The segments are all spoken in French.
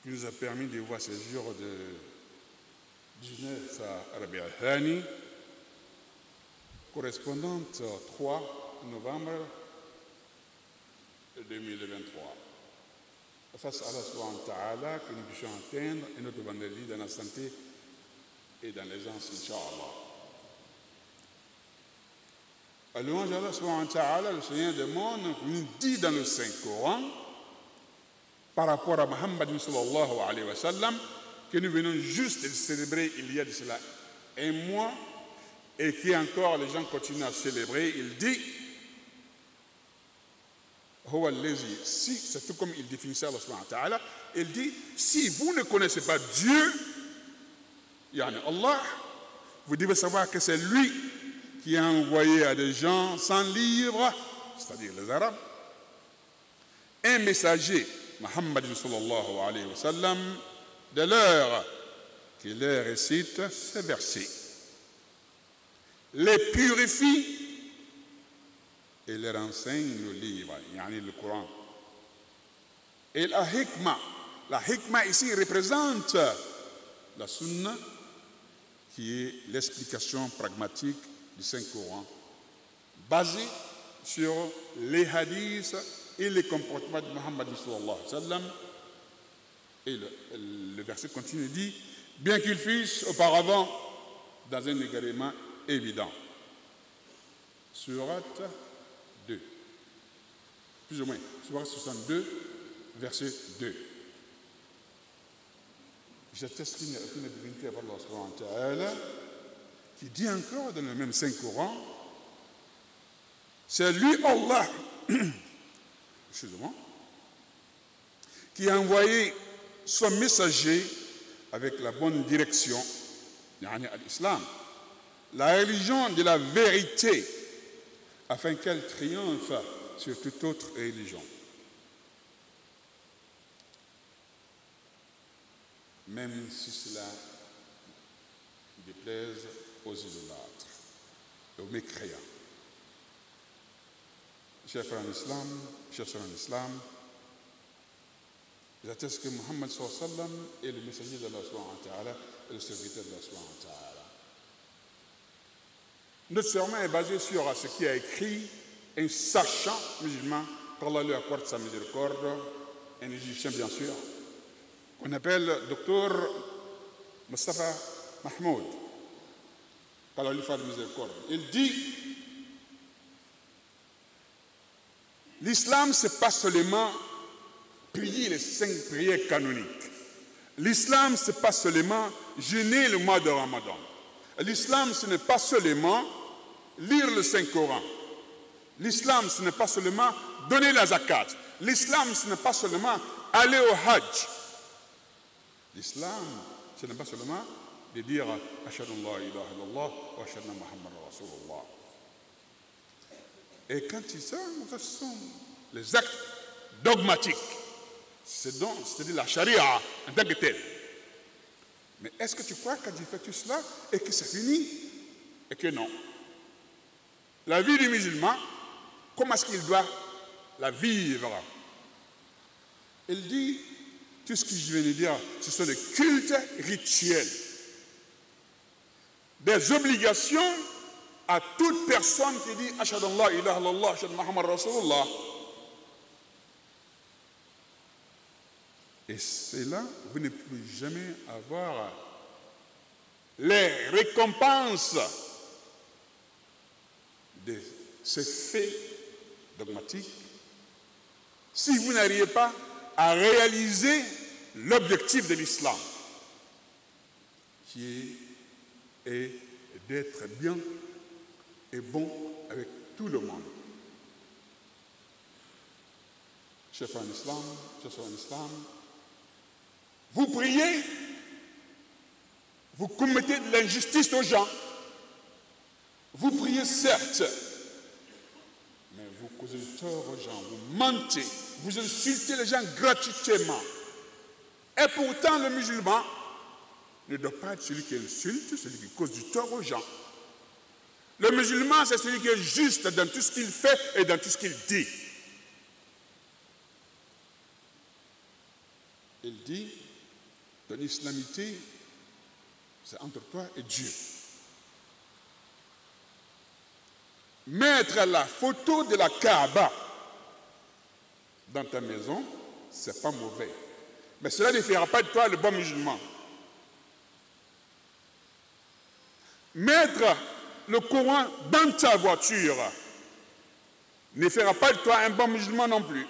qui nous a permis de voir ce jour de 19 à Rabi al-Thani, correspondante au 3 novembre 2023. Face à Allah subhanahu wa ta'ala, que nous puissions atteindre et notre vendredi dans la santé et dans l'aisance, Inch'Allah. À louange d'Allah subhanahu wa ta'ala, le Seigneur des mondes nous dit dans le Saint-Coran, par rapport à Muhammad sallallahu alayhi wa sallam, que nous venons juste de célébrer il y a de cela un mois, et qui encore les gens continuent à célébrer. Il dit, si, c'est tout comme il définissait Allah subhanahu wa ta'ala, il dit, si vous ne connaissez pas Dieu, yani Allah, vous devez savoir que c'est lui qui a envoyé à des gens sans livre, c'est-à-dire les Arabes, un messager, Muhammad sallallahu alayhi wa sallam, de leur qui leur récite ces versets, les purifie et leur enseigne le livre, yani le Coran. Et la hikmah ici représente la sunna, qui est l'explication pragmatique du Saint-Coran, basée sur les hadiths et les comportements de Muhammad sallallahu alayhi wa sallam. Et le verset continue et dit, bien qu'ils fussent auparavant dans un égarement évident. Sourate 2. Plus ou moins. Sourate 62, verset 2. J'atteste qu'il n'y a aucune divinité à Allah subhanahu wa ta'ala, qui dit encore dans le même Saint-Coran, c'est lui Allah, excusez-moi, qui a envoyé son messager avec la bonne direction, yani l'islam, la religion de la vérité, afin qu'elle triomphe sur toute autre religion. Même si cela déplaise aux idolâtres et aux mécréants. Chers frères en islam, j'atteste que Muhammad sallallahu alayhi wa sallam est le messager d'Allah subhanahu wa ta'ala et le serviteur d'Allah subhanahu wa ta'ala. Notre serment est basé sur ce qui a écrit un sachant musulman, qu'Allah lui accorde sa miséricorde, un Égyptien bien sûr, qu'on appelle Dr Mustafa Mahmoud, qu'Allah lui fasse la miséricorde. Il dit, l'islam, ce n'est pas seulement prier les 5 prières canoniques. L'islam, ce n'est pas seulement jeûner le mois de Ramadan. L'islam, ce n'est pas seulement lire le Saint-Coran. L'islam, ce n'est pas seulement donner la zakat. L'islam, ce n'est pas seulement aller au Hajj. L'islam, ce n'est pas seulement de dire « Ashhadu an la ilaha illallah wa ashhadu anna Muhammadan Rasulullah ». Et quand ils sont, ce sont les actes dogmatiques. C'est-à-dire la charia en tant que telle. Mais est-ce que tu crois quand tu fais tout cela et que c'est fini? Et que non. La vie du musulman, comment est-ce qu'il doit la vivre? Il dit, tout ce que je viens de dire, ce sont des cultes rituels. Des obligations à toute personne qui dit « Ashhadu an la ilaha illallah, ashhadu anna Muhammadan Rasulullah ». Et c'est là, vous ne pouvez jamais avoir les récompenses de ces faits dogmatiques si vous n'arrivez pas à réaliser l'objectif de l'islam, qui est d'être bien et bon avec tout le monde. Chers frères en islam, vous priez, vous commettez de l'injustice aux gens. Vous priez certes, mais vous causez du tort aux gens, vous mentez, vous insultez les gens gratuitement. Et pourtant, le musulman ne doit pas être celui qui insulte, celui qui cause du tort aux gens. Le musulman, c'est celui qui est juste dans tout ce qu'il fait et dans tout ce qu'il dit. Il dit, ton islamité, c'est entre toi et Dieu. Mettre la photo de la Kaaba dans ta maison, c'est pas mauvais. Mais cela ne fera pas de toi le bon musulman. Mettre le Coran dans ta voiture ne fera pas de toi un bon musulman non plus.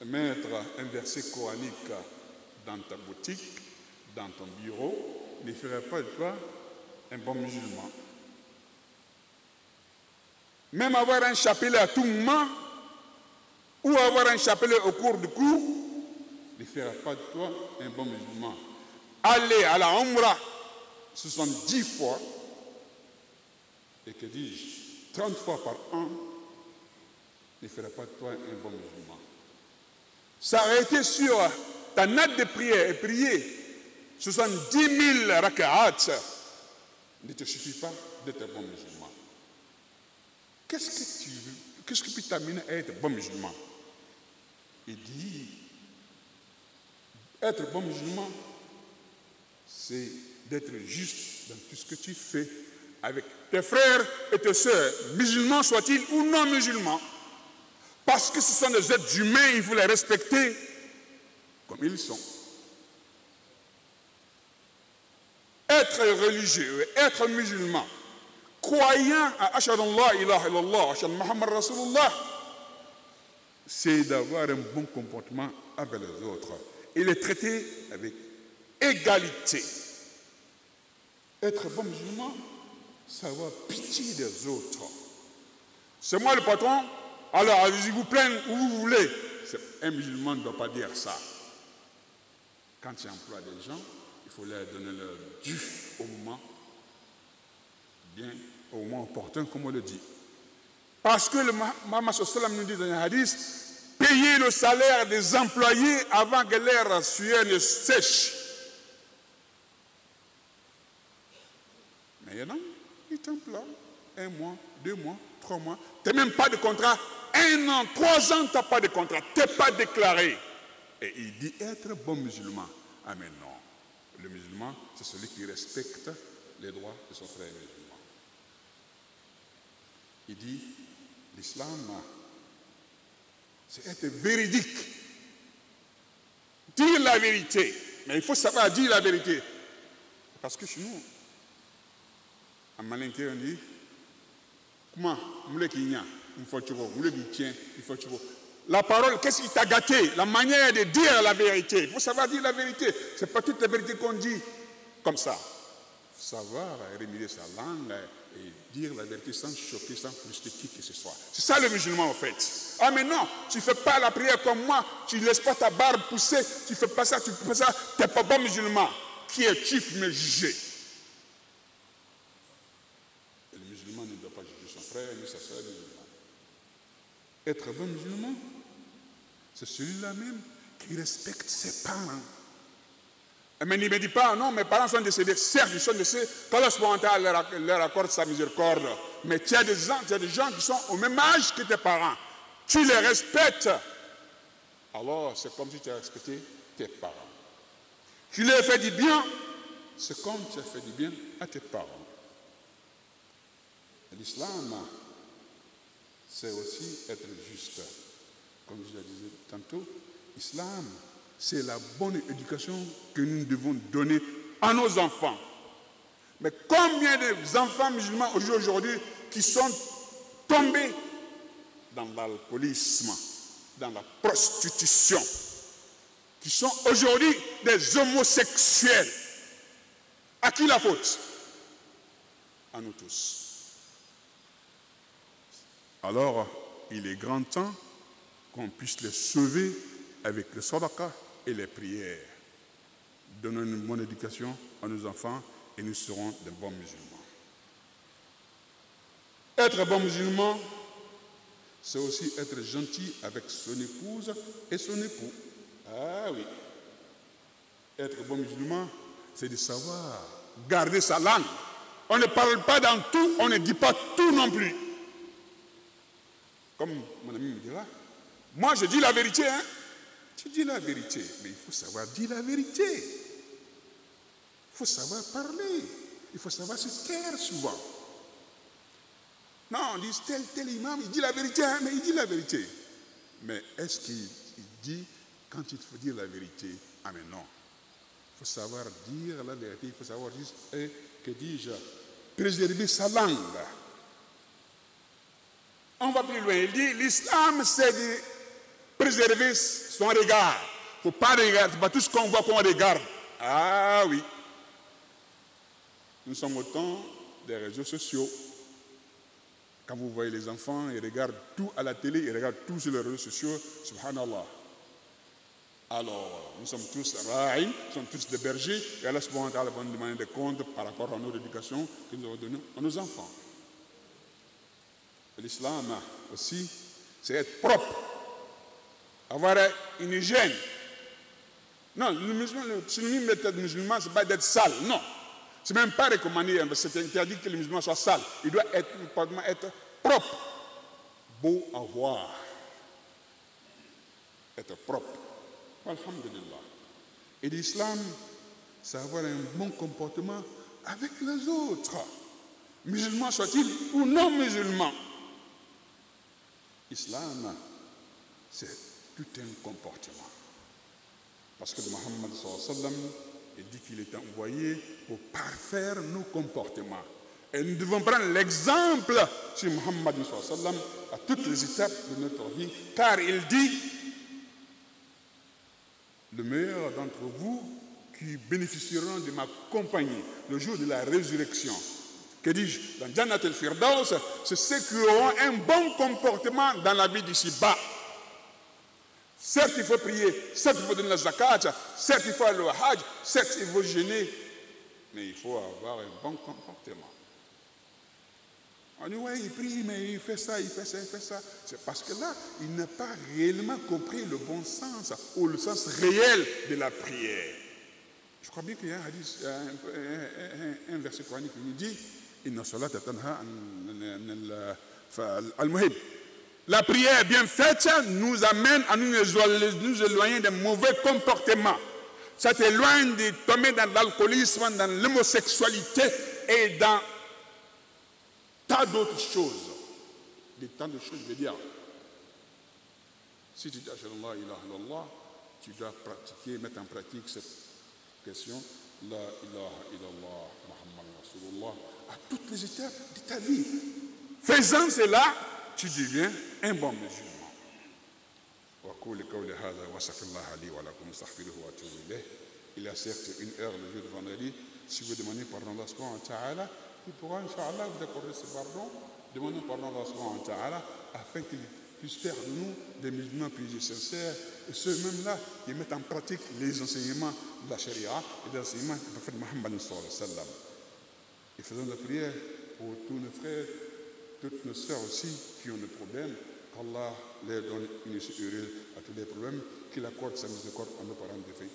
Mettre un verset coranique dans ta boutique, dans ton bureau, ne fera pas de toi un bon musulman. Même avoir un chapelet à tout moment, ou avoir un chapelet au cours du cours, ne fera pas de toi un bon musulman. Aller à la Umrah 70 fois, et que dis-je, 30 fois par an, ne fera pas de toi un bon musulman. S'arrêter sur ta natte de prière et prier 70 000 raka'at ne te suffit pas d'être un bon musulman. Qu'est-ce que tu veux? Qu'est-ce qui peut t'amener à être bon musulman? Il dit, être bon musulman, c'est d'être juste dans tout ce que tu fais avec tes frères et tes sœurs, musulmans soient-ils ou non musulmans. Parce que ce sont des êtres humains, il faut les respecter comme ils sont. Être religieux, être musulman, croyant à Ashhadu an la ilaha illallah, Ashhadu Muhammad Rasulullah, c'est d'avoir un bon comportement avec les autres et les traiter avec égalité. Être bon musulman, c'est avoir pitié des autres. C'est moi le patron, alors allez-y vous plaindre où vous voulez. Un musulman ne doit pas dire ça. Quand il emploie des gens, il faut leur donner leur dû au moment opportun, comme on le dit. Parce que le Mohammed sallam nous dit dans un hadith, payer le salaire des employés avant que leur sueur ne sèche. Mais il y en a, ils t'emploient 1 mois, 2 mois, 3 mois. Tu n'as même pas de contrat. 1 an, 3 ans, tu n'as pas de contrat. Tu n'es pas déclaré. Et il dit être bon musulman. Ah mais non. Le musulman, c'est celui qui respecte les droits de son frère musulman. Il dit, l'islam, c'est être véridique. Dire la vérité. Mais il faut savoir dire la vérité. Parce que chez nous, en malinqué, on dit, comment la parole, qu'est-ce qui t'a gâté? La manière de dire la vérité. Il faut savoir dire la vérité. Ce n'est pas toute la vérité qu'on dit comme ça. Il faut savoir rémunérer sa langue et dire la vérité sans choquer, sans frustrer qui que ce soit. C'est ça le musulman en fait. Ah mais non, tu ne fais pas la prière comme moi, tu ne laisses pas ta barbe pousser, tu ne fais pas ça, tu ne fais pas ça, tu n'es pas bon musulman. Qui es-tu pour me juger? Et le musulman ne doit pas juger son frère ni sa soeur musulmane. Être bon musulman, c'est celui-là même qui respecte ses parents. Mais il ne me dit pas, non, mes parents sont décédés. Certes, ils sont décédés, qu'Allah leur accorde sa miséricorde. Mais tu as des gens qui sont au même âge que tes parents. Tu les respectes. Alors, c'est comme si tu as respecté tes parents. Tu leur fais du bien, c'est comme tu as fait du bien à tes parents. L'islam, c'est aussi être juste. Comme je le disais tantôt, l'islam, c'est la bonne éducation que nous devons donner à nos enfants. Mais combien d'enfants musulmans aujourd'hui qui sont tombés dans l'alcoolisme, dans la prostitution, qui sont aujourd'hui des homosexuels. À qui la faute? À nous tous. Alors, il est grand temps qu'on puisse les sauver avec le sadaqa et les prières. Donnons une bonne éducation à nos enfants et nous serons de bons musulmans. Être bon musulman, c'est aussi être gentil avec son épouse et son époux. Ah oui. Être bon musulman, c'est de savoir garder sa langue. On ne parle pas dans tout, on ne dit pas tout non plus. Comme mon ami me dira, moi je dis la vérité, hein. Tu dis la vérité, mais il faut savoir dire la vérité. Il faut savoir parler. Il faut savoir se taire souvent. Non, on dit tel imam, il dit la vérité, hein, mais il dit la vérité. Mais est-ce qu'il dit quand il faut dire la vérité? Ah mais non. Il faut savoir dire la vérité, il faut savoir juste, que dis-je, préserver sa langue. On va plus loin. Il dit, l'islam, c'est de préserver son regard. Il ne faut pas regarder, pas tout ce qu'on voit qu'on regarde. Ah oui. Nous sommes au temps des réseaux sociaux. Quand vous voyez les enfants, ils regardent tout à la télé, ils regardent tout sur les réseaux sociaux. Subhanallah. Alors, nous sommes tous ra'in, nous sommes tous des bergers, et Allah subhanahu wa ta'ala va nous demander des comptes par rapport à notre éducation que nous avons donnée à nos enfants. L'islam aussi, c'est être propre, avoir une hygiène. Non, le synonyme d'être musulman, ce n'est pas d'être sale, non. Ce n'est même pas recommandé, c'est interdit que le musulman soit sale. Il doit être propre, beau à voir, être propre. Alhamdulillah. Et l'islam, c'est avoir un bon comportement avec les autres, musulmans soient-ils ou non musulmans. L'islam, c'est tout un comportement. Parce que Mohammed sallallahu alayhi wa sallam, il dit qu'il est envoyé pour parfaire nos comportements. Et nous devons prendre l'exemple sur Mohammed sallallahu alayhi wa sallam à toutes les étapes de notre vie, car il dit: le meilleur d'entre vous qui bénéficieront de ma compagnie le jour de la résurrection. Que dis-je? Dans Jannat al-Firdaus, c'est ceux qui auront un bon comportement dans la vie d'ici-bas. Certes, il faut prier, certes, il faut donner la zakat, certes, il faut aller au hajj, certes, il faut jeûner, mais il faut avoir un bon comportement. On dit, ouais, il prie, mais il fait ça, il fait ça, il fait ça. C'est parce que là, il n'a pas réellement compris le bon sens ou le sens réel de la prière. Je crois bien qu'il y a un hadith, un verset coranique qui nous dit: Inna salata tanha al-muhib. La prière bien faite nous amène à nous éloigner des mauvais comportements. Ça t'éloigne de tomber dans l'alcoolisme, dans l'homosexualité et dans tas d'autres choses. Des tas de choses, je veux dire. Si tu dis Ashhadu an la ilaha illallah, tu dois pratiquer, mettre en pratique cette question, La ilaha illallah, Muhammad Rasulullah, à toutes les étapes de ta vie. Faisant cela, tu deviens un bon musulman. Il y a certes une heure le jour de vendredi. Si vous demandez pardon à Allah subhanahu wa ta'ala, il pourra, Inch'Allah, vous accorder ce pardon. Demandons pardon à Allah subhanahu wa ta'ala afin qu'il puisse faire de nous des musulmans pieux et sincères, et ceux mêmes-là qui mettent en pratique les enseignements de la charia et des enseignements du prophète Mohammed sallallahu alayhi wa sallam. Et faisons la prière pour tous nos frères, toutes nos sœurs aussi qui ont des problèmes, qu'Allah leur donne une issue heureuse à tous les problèmes, qu'il accorde sa miséricorde à nos parents de fait.